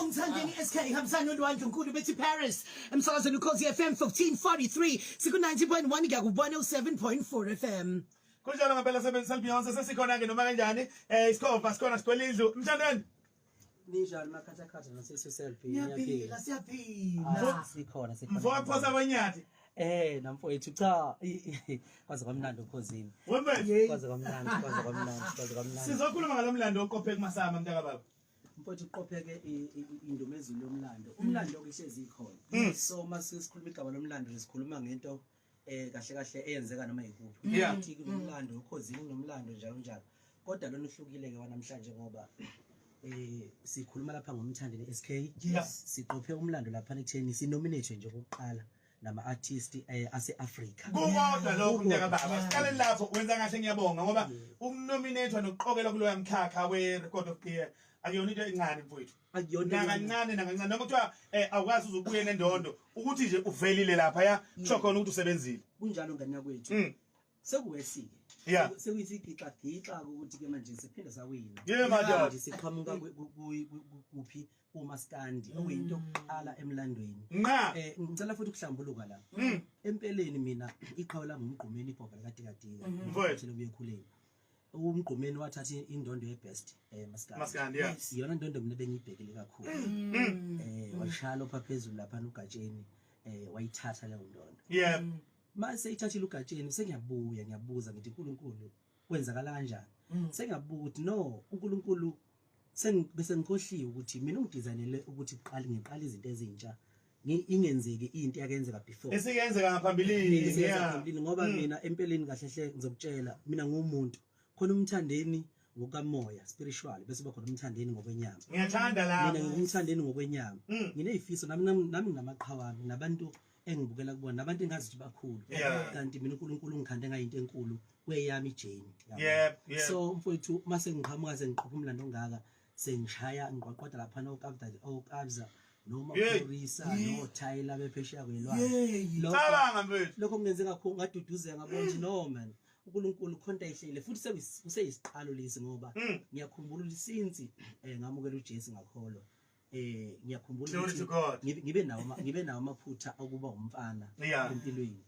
Mthandeni SK hambisana nolwandle nkulu bethi Paris emsakazweni ukhozi FM 1543 siku 90.1 ngiyakubona u7.4 FM kunjalo ngempela Selby and Ntshatha sesikhona ke noma kanjani isikhova sikhona sigcwele indlu Mthandeni ninjalo makhatha nasesi Selby siyaphila sikhona mfowethu phosa kwenyathi namfowethu cha kwaze kwamnandi ukhozini kwaze kwamnandi sizokhuluma ngalomlando oqophe kumasama mntaka baba mfowethu uqopheke indumezulu yomlando umlando okuhlezi ikhona so mase sikhuluma igaba lomlando lesikhuluma ngento kahle kahle eyenzeka noma yikuphi ukuthi umlando ukhozini nomlando njalo njalo kodwa lona uhlukile ke wanamhlanje ngoba sikhuluma lapha ngomthandeni SK siqophe umlando lapha ekutheni sinominate nje kokuqala nama artist ase-Africa kukodwa lokho mntaka baba siqale lapho wenza kahle ngiyabonga ngoba ukunominatewa nokuqokela kuloya mkhakha we-record of the year akuyona into encane mfowethu nakancane nakancane noma kuthiwa awukwazi uzubuye nendondo ukuthi nje uvelile lapha ya kusho khona ukuthi usebenzile kunjalo ngani kwethu sekuwesike sekuyisigixha ukuthi ke manje siphinde sawina manje siqhamuka kuphi umaskandi okuyinto yokuqala emlandweni ngicela futhi ukuhlambuluka la empeleni mina iqhawe lami umgqumeni ibhoba likaDika mfowethu lobuyekhuleni umgqumeni wathatha indondo ye-best maskandi iyona ndondo mina bengiyibhekile kakhulu washalo pha phezulu lapha ugatsheni wayithatha leyo ndondo mase ithathile ugatsheni ngiyabuza ngithi uNkulunkulu kwenzakala kanjani sengiyabuza ukuthi no uNkulunkulu bese ngikhohliwe ukuthi mina ungidesignele ukuthi ngiqala izinto ezintsha ingenzeki into yakenzeka before esikenzeka ngaphambilini ngoba mina empeleni kahle ngizokutshela mina ngumuntu khona umthandeni ngokamoya spiritual bese kuba khona umthandeni ngokwenyama ngiyathanda la mina ngumthandeni ngokwenyama nginezifiso nami ngamaqhawami nabantu engibukela kubona nabantu engazi ukuthi bakhulu kanti mina uNkulunkulu ngikhande ngayinto enkulu kweyami ijeni so mfowethu mase ngiqhamuka sengiqopha umlando ongaka sengishaya ngiqoqoda lapha okabza noma uRisa no Tyler bephesheya kwelwandle lokho kungenze kakhulu ngaduduzeka ngabona ukuthi no man uNkulunkulu khonta ihlele futhi kuseyisiqalo lesi ngoba ngiyakhumbula lisinsi ngamukela uJesu ngakholwa ngiyakhumbula ukuthi ngibe nawo amaphutha okuba umfana empilweni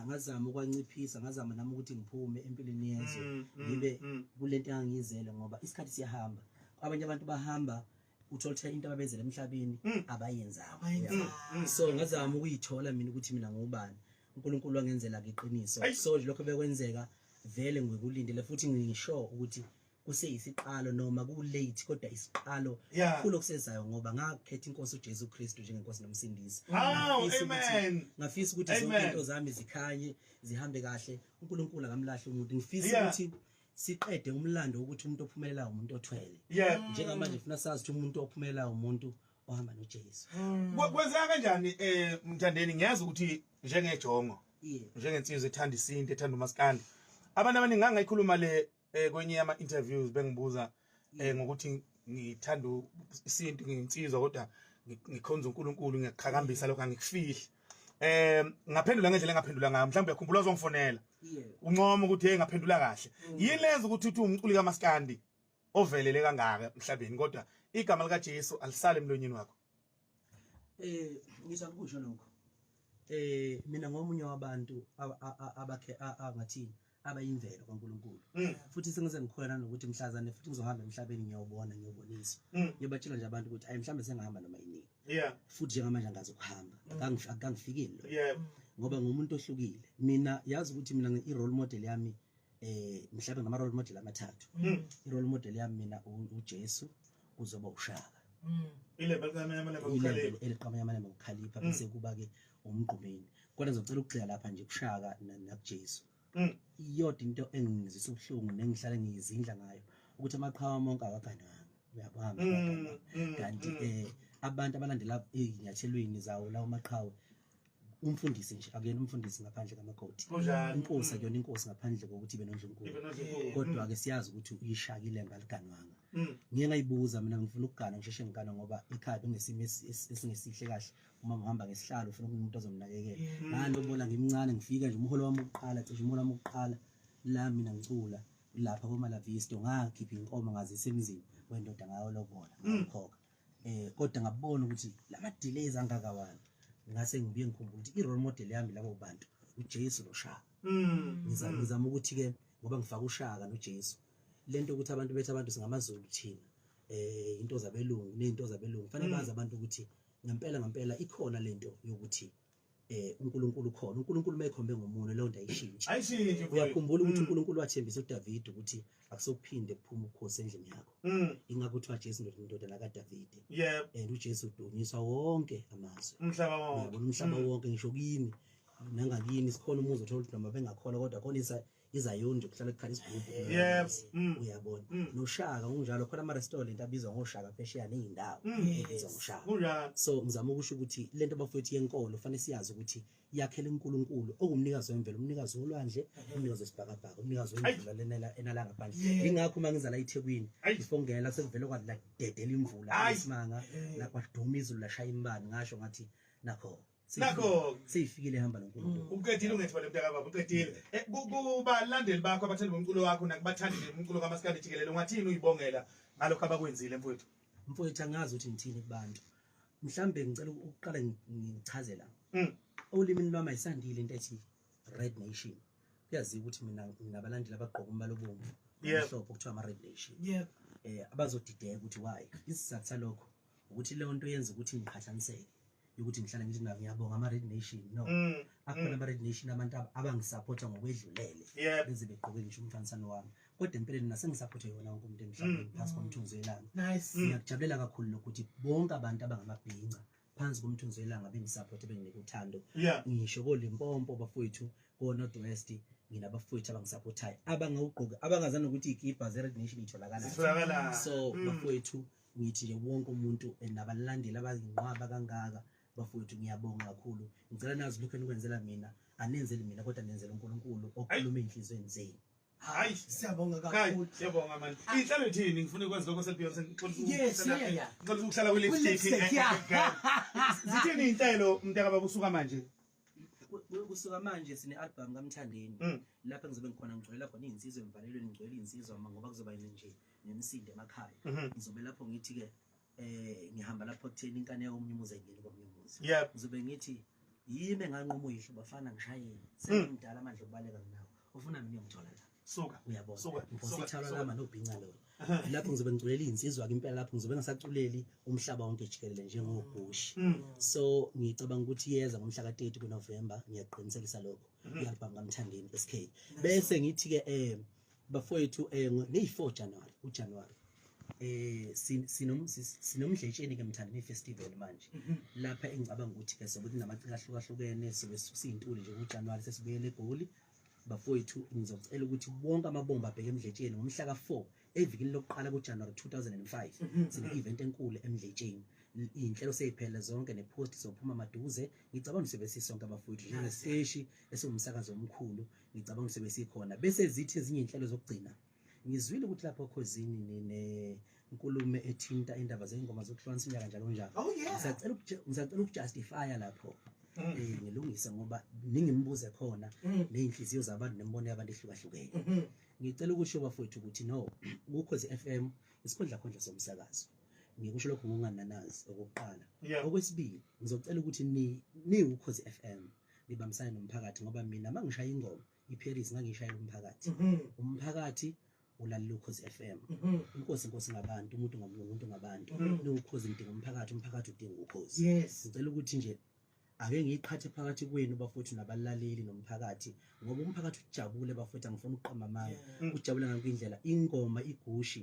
ngazama ukwanciphisa ngazama nami ukuthi ngiphume empilweni yezwe ngibe kulento engangiyizele ngoba isikhathi siyahamba abanye abantu bahamba uthola into ababezela emhlabeni abayenzayo so ngazama ukuyithola mina ukuthi mina ngubani uNkulunkulu wangenzela iqiniso so lokho bekwenzeka vele ngikulindele futhi ngisho ukuthi kuseyisiqalo noma ku late kodwa isiqalo kulo kusezayo ngoba ngakhetha inkosi uJesu Kristu njengenkosi nomsindisi amen ngafisa ukuthi zonke into zami zikhanye zihambe kahle uNkulunkulu akamlahle umuntu ngifisa ukuthi siqede umlando ukuthi umuntu ophumelelayo umuntu othwele njengamanje ufuna sazi ukuthi umuntu ophumelelayo umuntu ohamba noJesu kwenzeka kanjani Mthandeni ngiyazi ukuthi njengejongo njengensizwe ethanda isinto ethanda umaskandi abantu abaningi ngangayikhuluma le kwenye ama interviews bengibuza ngokuthi ngithanda isinto nginsizwa kodwa ngikhonza uNkulunkulu ngiyaqhakambisa lokho angikufihli ngaphendula ngendlela engaphendula ngayo mhlawumbe uyakhumbula uzongifonela uncoma ukuthi ngaphendula kahle yini lenza ukuthi uthi umculi kaMaskandi ovelele kangaka emhlabeni kodwa igama lika Jesu alisale emlonyeni wakho ngisho ukusho lokho mina ngomunye wabantu abakhe angathini abayimvelo kaNkulunkulu futhi sengize ngikholana nokuthi mhlazane futhi ngizohamba emhlabeni ngiyobonisa ngiyobatshela nje abantu ukuthi mhlambe sengihamba noma yini futhi njengamanje angazi ukuhamba akangifikile ngoba ngumuntu ohlukile mina yazi ukuthi mina i-role model yami mhlawumbe ngama role model amathathu i-role model yami mina uJesu uzoba uShaka ilevel kamanyama ukukhalipha bese kuba ke umgqumeni kodwa ngizocela ukugxila lapha nje kuShaka nakuJesu iyodwa into engizisa ubuhlungu nengihlala ngiyizindla ngayo ukuthi amaqhawa monke akaganwanga uyabamba kanti abantu abalandela ezinyathelweni zawo lawo maqhawe umfundisi nje akuyena umfundisi ngaphandle kamakoti inkosi akuyona inkosi ngaphandle kokuthi ibe noNdlunkulu kodwa ake siyazi ukuthi uyishakile ngaliganwanga ngiye ngayibuza mina ngifuna ukugana ngisheshe ngigana ngoba ekhaya benesimo esingesihle kahle uma ngihamba ngesihlalo ufuna umuntu ozomnakekela ngalo bona ngimncane ngifika nje umholo wami oqala cishe umholo wami oqala la mina ngicula lapha koMalavisto ngakhipha inkomo ngazisa emizini wendoda ngayo lobola ngakhoka kodwa ngabona ukuthi lama delays angakawani ngase ngibuye ngikhumbula ukuthi i-role model yami labo bantu uJesu noShaka ngizama ukuthi ke ngoba ngifaka uShaka noJesu lento ukuthi abantu bethu abantu singamazulu thina into zabelungu nezinto zabelungu fanele bazi abantu ukuthi ngempela ikhona lento yokuthi uNkulunkulu khona uNkulunkulu mayekhombe ngomuno leyo nto ayishintshe uyakhumbula ukuthi uNkulunkulu wathembisa uDavid ukuthi akusokuphinde kuphuma ukhosi endlini yakho ingakho kuthiwa Jesu indodana kaDavid and uJesu udunyiswa wonke amazwe umhlaba wonke ngisho kini nangakini sikhona umuzi othola ukuthi noma bengakhona kodwa khona izayonje kuhlala ekukhala isigubhu uyabona noShaka kunjalo khona ama restaurant abizwa ngoShaka phesheya nezindawo ezibizwa ngoShaka so ngizama ukusho ukuthi lento abafowethu yenkolo fanele siyazi ukuthi yakhele uNkulunkulu ongumnikazi wemvelo umnikazi wolwandle umnikazi wesibhakabhaka umnikazi wemvula lena enala ngaphandle ingakho mangiza la eThekwini before ngena sekuvele kwathi la dedela imvula isimanga la kwaduma izulu lashaya imbani ngasho ngathi nakho sifikile hamba noNkulunkulu uqedile ungethwala mntaka baba uqedile kubalandeli bakho abathanda bomculo wakho nakubathandi bomculo kaMaskandi jikelele ungathini uyibongela ngalokho abakwenzile mfowethu angazi ukuthi ngithini kubantu mhlambe ngicela ukuqala ngichazela olimini lwami ayisandile into ethi Red Nation kuyaziwa ukuthi mina nginabalandeli abagqoka umbala obomvu mhlophe kuthiwa ama Red Nation abazodideka ukuthi why isizathu salokho ukuthi leyo nto yenza ukuthi ngiqhathaniseke ukuthi ngihlala ngithi ngiyabonga ama Red Nation no akhona ama Red Nation abantu abangisupporta ngokwedlulele beze begqoke ngisho umfanisano wami kodwa empeleni nasengisupporta yona wonke umuntu emhlabeni phansi komthunzi welanga ngiyakujabulela kakhulu lokuthi bonke abantu abangamabhinqa phansi komthunzi welanga bengisupporta benginike uthando ngisho koLimpopo bafowethu ko North West nginabafowethu abangisupportayo abangawugqoka abangazana ukuthi igiba ze Red Nation itholakala so bafowethu ngithi nje wonke umuntu nabalandeli abayinqwaba kangaka bafowethu ngiyabonga kakhulu ngicela nazi lokho enikwenzela mina anenzeli mina kodwa nenzela uNkulunkulu okhuluma enhlizweni zenu hayi siyabonga kakhulu siyabonga manje inhlelo ethini ngifuna ukwazi lokho selibhiyosa ngixolisa ukuhlala kwi-lipstick zithini inhlelo mntaka baba usuka manje kusuka manje sine album kaMthandeni lapha ngizobe ngikhona ngigcwelela khona izinsizwa emvalelweni ngigcwele izinsizwa ngoba kuzoba nje nemisindo emakhaya ngizobe lapho ngithi ke ngihamba lapho kutheni inkane yomunye umuzi engeni komunye umuzi ngizobe ngithi yimi enganqoma uyihlo bafana ngishayeni sengimdala amandla okubaleka nawo ufuna mina ngithola la suka uyabona ngosithala lama nobhinqa lo lapho ngizobe ngicwelela izinsizwa ke impela lapho ngizobe ngasaculeli umhlaba wonke jikelele njengobhushi so ngicabanga ukuthi yeza ngomhla ka-30 kuNovember ngiyaqinisekisa lokho i-album kaMthandeni SK bese ngithi ke bafowethu nge-4 January uJanuary sinomdletsheni ke Mthandeni festival manje lapha engicabanga ukuthi ke sobe kunamaciko ahlukahlukene sobe siyintuli nje kuJanuary sesibuyele eGoli bafowethu ngizocela ukuthi bonke amabomba abheke emdletsheni ngomhla ka4 evikini lokuqala kuJanuary 2005 sine event enkulu emdletsheni inhlelo seyiphele zonke nepost sophuma maduze ngicabanga sibe sisonke abafowethu njengesiteshi esingumsakazo omkhulu ngicabanga sibe sikhona bese zithi ezinye inhlelo zokugcina ngizwile ukuthi lapho khosini nenkulumo ethinta indaba zeingoma zokuhlukanisa inyaka njalo njalo ngisacela ukujustifya lapho ngilungise ngoba ningimbuze khona nezinhliziyo zabantu nembono yabantu ehlukahlukene ngicela ukusho bafowethu ukuthi no ukhozi FM isikhundla khondla somsakazo ngikusho lokho ngokungananazi okokuqala okwesibili ngizocela ukuthi ni ukhozi FM nibambisane nomphakathi ngoba mina mangishaya ingoma weparis ngangishayela umphakathi ulalela ukhozi FM inkosi ngabantu umuntu ngomuntu ngabantu ukhozi mdinga umphakathi udinga ukhozi ngicela ukuthi nje ake ngiqhathe phakathi kwenu bafowethu nabalaleli nomphakathi ngoba umphakathi ujabule bafowethu angifuna ukuqamba amanga ujabule ngakindlela ingoma igushi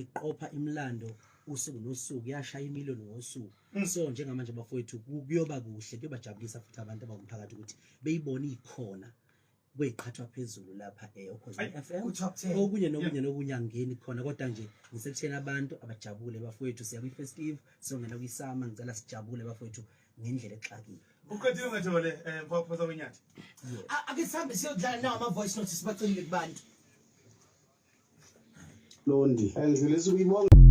iqopha imlando usuku nosuku yashaya imiliyoni ngosuku so njengamanje bafowethu kuyoba kuhle kuyobajabulisa futhi abantu abangumphakathi ukuthi beyibone ikhona kweyiqhathwa phezulu lapha ukhozi FM okunye angeni khona kodwa nje ngisekuthena abantu abajabule bafowethu siya kwi-festive songena kwisama ngicela sijabule bafowethu ngendlela exakile uqedile ungathole mfowethu wenyathi ake sihambe siyodlala nawo ama voice notes sibacelile kubantu Londi angidlulisa ukuyibonga